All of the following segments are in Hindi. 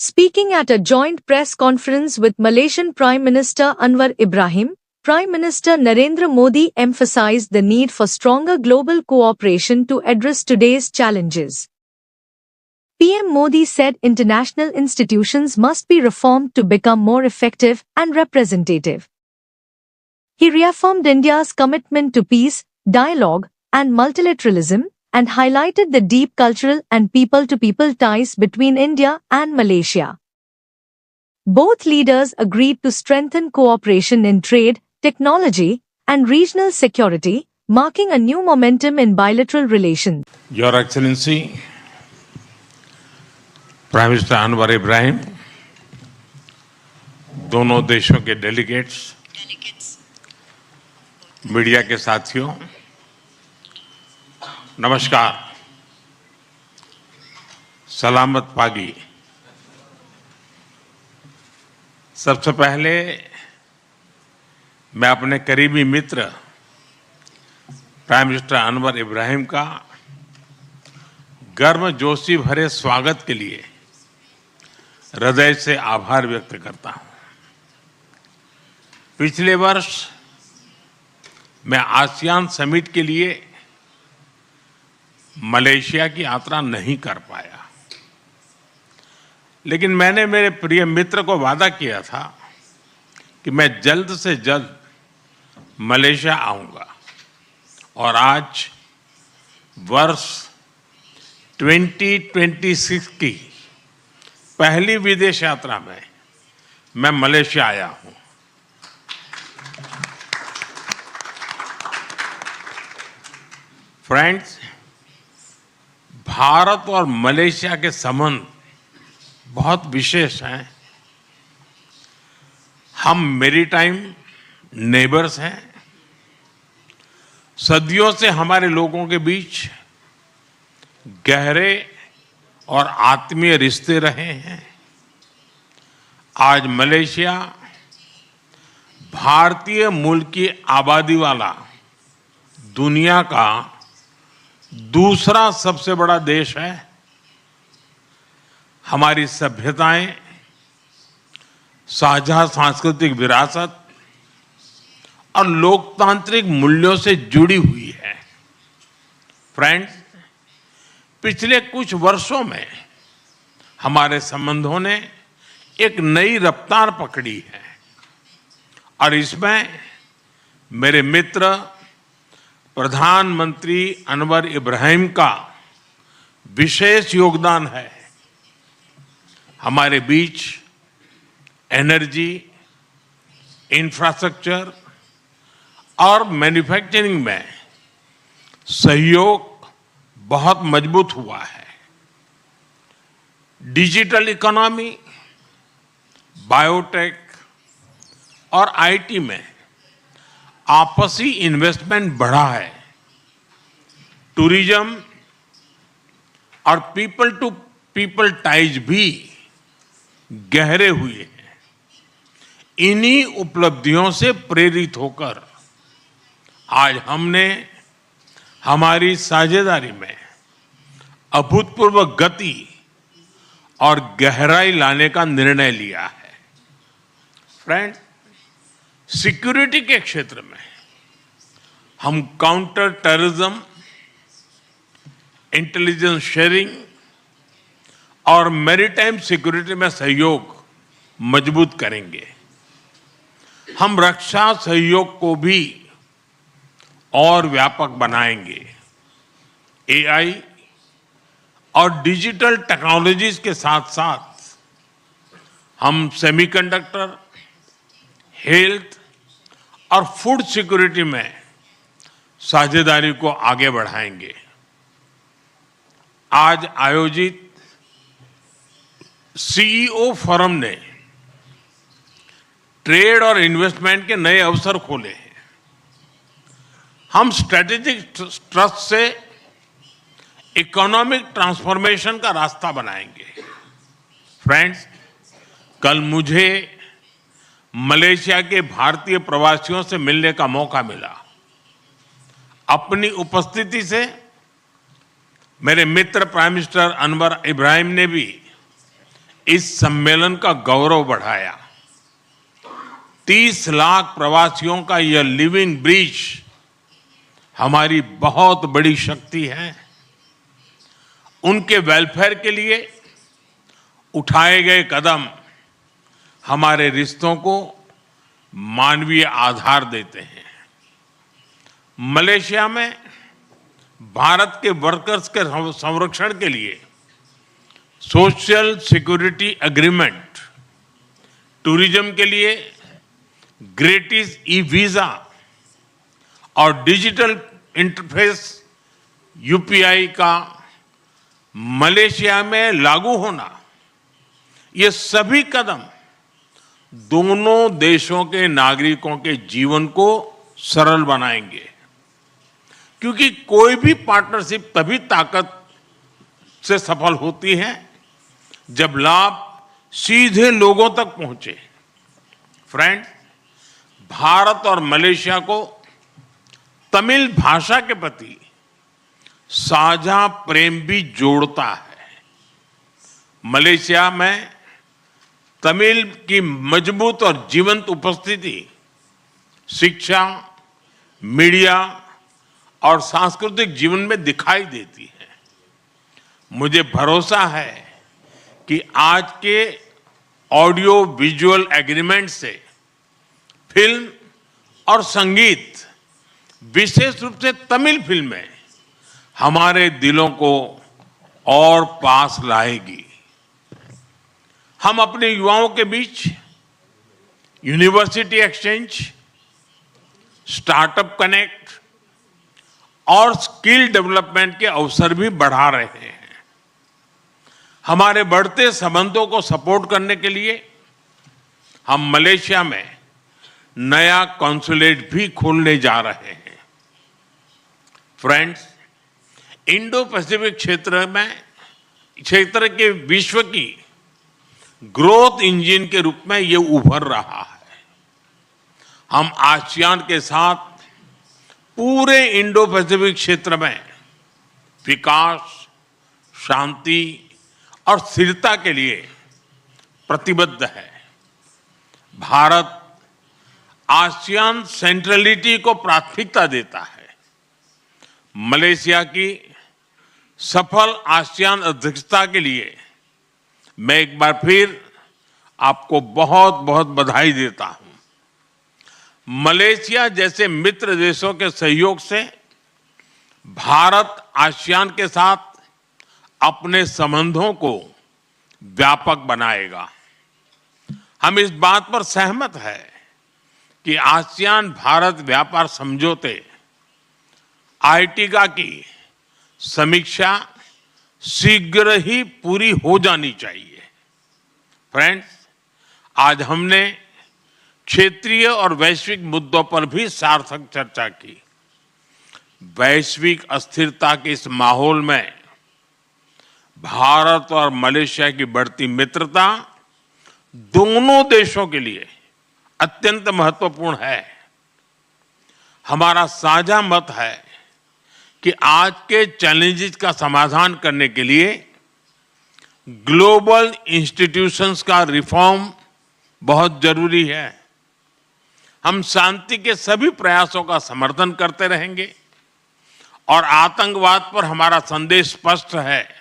Speaking at a joint press conference with Malaysian Prime Minister Anwar Ibrahim, Prime Minister Narendra Modi emphasized the need for stronger global cooperation to address today's challenges. PM Modi said international institutions must be reformed to become more effective and representative. He reaffirmed India's commitment to peace, dialogue, and multilateralism, and highlighted the deep cultural and people-to-people ties between India and Malaysia. Both leaders agreed to strengthen cooperation in trade, technology, and regional security, marking a new momentum in bilateral relations. Your Excellency, prime minister Anwar Ibrahim, दोनों देशों के डेलीगेट्स, मीडिया के साथियों, नमस्कार। सलामत पागी। सबसे पहले मैं अपने करीबी मित्र प्राइम मिनिस्टर अनवर इब्राहिम का गर्मजोशी भरे स्वागत के लिए हृदय से आभार व्यक्त करता हूं। पिछले वर्ष मैं आसियान समिट के लिए मलेशिया की यात्रा नहीं कर पाया, लेकिन मैंने मेरे प्रिय मित्र को वादा किया था कि मैं जल्द से जल्द मलेशिया आऊंगा, और आज वर्ष 2026 की पहली विदेश यात्रा में मैं मलेशिया आया हूं। फ्रेंड्स, भारत और मलेशिया के संबंध बहुत विशेष हैं। हम मैरीटाइम नेबर्स हैं। सदियों से हमारे लोगों के बीच गहरे और आत्मीय रिश्ते रहे हैं। आज मलेशिया भारतीय मूल की आबादी वाला दुनिया का दूसरा सबसे बड़ा देश है। हमारी सभ्यताएं, साझा सांस्कृतिक विरासत और लोकतांत्रिक मूल्यों से जुड़ी हुई है। फ्रेंड्स, पिछले कुछ वर्षों में हमारे संबंधों ने एक नई रफ्तार पकड़ी है, और इसमें मेरे मित्र प्रधानमंत्री अनवर इब्राहिम का विशेष योगदान है। हमारे बीच एनर्जी, इंफ्रास्ट्रक्चर और मैन्युफैक्चरिंग में सहयोग बहुत मजबूत हुआ है। डिजिटल इकोनॉमी, बायोटेक और आईटी में आपसी इन्वेस्टमेंट बढ़ा है। टूरिज्म और पीपल टू पीपल टाइज भी गहरे हुए हैं। इन्हीं उपलब्धियों से प्रेरित होकर आज हमने हमारी साझेदारी में अभूतपूर्व गति और गहराई लाने का निर्णय लिया है। फ्रेंड, सिक्योरिटी के क्षेत्र में हम काउंटर टेररिज्म, इंटेलिजेंस शेयरिंग और मैरीटाइम सिक्योरिटी में सहयोग मजबूत करेंगे। हम रक्षा सहयोग को भी और व्यापक बनाएंगे। एआई और डिजिटल टेक्नोलॉजीज के साथ साथ हम सेमीकंडक्टर, हेल्थ और फूड सिक्योरिटी में साझेदारी को आगे बढ़ाएंगे। आज आयोजित सीईओ फोरम ने ट्रेड और इन्वेस्टमेंट के नए अवसर खोले हैं। हम स्ट्रेटेजिक ट्रस्ट से इकोनॉमिक ट्रांसफॉर्मेशन का रास्ता बनाएंगे। फ्रेंड्स, कल मुझे मलेशिया के भारतीय प्रवासियों से मिलने का मौका मिला। अपनी उपस्थिति से मेरे मित्र प्राइम मिनिस्टर अनवर इब्राहिम ने भी इस सम्मेलन का गौरव बढ़ाया। 30 लाख प्रवासियों का यह लिविंग ब्रिज हमारी बहुत बड़ी शक्ति है। उनके वेलफेयर के लिए उठाए गए कदम हमारे रिश्तों को मानवीय आधार देते हैं। मलेशिया में भारत के वर्कर्स के संरक्षण के लिए सोशल सिक्योरिटी एग्रीमेंट, टूरिज्म के लिए ग्रेटिस ई वीजा और डिजिटल इंटरफेस यूपीआई का मलेशिया में लागू होना, ये सभी कदम दोनों देशों के नागरिकों के जीवन को सरल बनाएंगे। क्योंकि कोई भी पार्टनरशिप तभी ताकत से सफल होती है जब लाभ सीधे लोगों तक पहुंचे। फ्रेंड्स, भारत और मलेशिया को तमिल भाषा के प्रति साझा प्रेम भी जोड़ता है। मलेशिया में तमिल की मजबूत और जीवंत उपस्थिति शिक्षा, मीडिया और सांस्कृतिक जीवन में दिखाई देती है। मुझे भरोसा है कि आज के ऑडियो विजुअल एग्रीमेंट से फिल्म और संगीत, विशेष रूप से तमिल फिल्में, हमारे दिलों को और पास लाएगी। हम अपने युवाओं के बीच यूनिवर्सिटी एक्सचेंज, स्टार्टअप कनेक्ट और स्किल डेवलपमेंट के अवसर भी बढ़ा रहे हैं। हमारे बढ़ते संबंधों को सपोर्ट करने के लिए हम मलेशिया में नया कॉन्सुलेट भी खोलने जा रहे हैं। फ्रेंड्स, इंडो पैसिफिक क्षेत्र के विश्व की ग्रोथ इंजन के रूप में ये उभर रहा है। हम आसियान के साथ पूरे इंडो पैसिफिक क्षेत्र में विकास, शांति और स्थिरता के लिए प्रतिबद्ध है। भारत आसियान सेंट्रलिटी को प्राथमिकता देता है। मलेशिया की सफल आसियान अध्यक्षता के लिए मैं एक बार फिर आपको बहुत बहुत बधाई देता हूं। मलेशिया जैसे मित्र देशों के सहयोग से भारत आसियान के साथ अपने संबंधों को व्यापक बनाएगा। हम इस बात पर सहमत है कि आसियान भारत व्यापार समझौते आर्टिगा की समीक्षा शीघ्र ही पूरी हो जानी चाहिए। फ्रेंड्स, आज हमने क्षेत्रीय और वैश्विक मुद्दों पर भी सार्थक चर्चा की। वैश्विक अस्थिरता के इस माहौल में भारत और मलेशिया की बढ़ती मित्रता दोनों देशों के लिए अत्यंत महत्वपूर्ण है। हमारा साझा मत है कि आज के चैलेंजेस का समाधान करने के लिए ग्लोबल इंस्टीट्यूशंस का रिफॉर्म बहुत जरूरी है। हम शांति के सभी प्रयासों का समर्थन करते रहेंगे और आतंकवाद पर हमारा संदेश स्पष्ट है।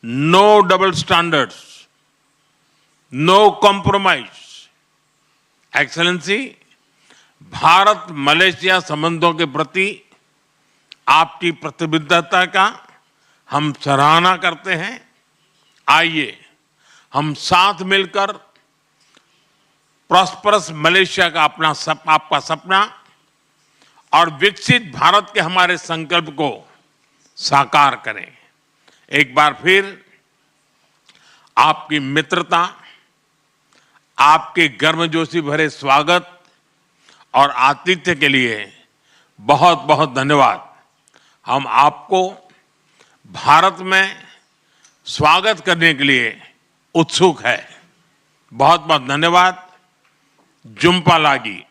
No double standards, no compromise. Excellency, Bharat Malaysia संबंधों के प्रति आपकी प्रतिबद्धता का हम सराहना करते हैं। आइए हम साथ मिलकर प्रॉस्परस मलेशिया का आपका सपना और विकसित भारत के हमारे संकल्प को साकार करें। एक बार फिर आपकी मित्रता, आपके गर्मजोशी भरे स्वागत और आतिथ्य के लिए बहुत बहुत धन्यवाद। हम आपको भारत में स्वागत करने के लिए उत्सुक है। बहुत बहुत धन्यवाद। जुम्पा लागी।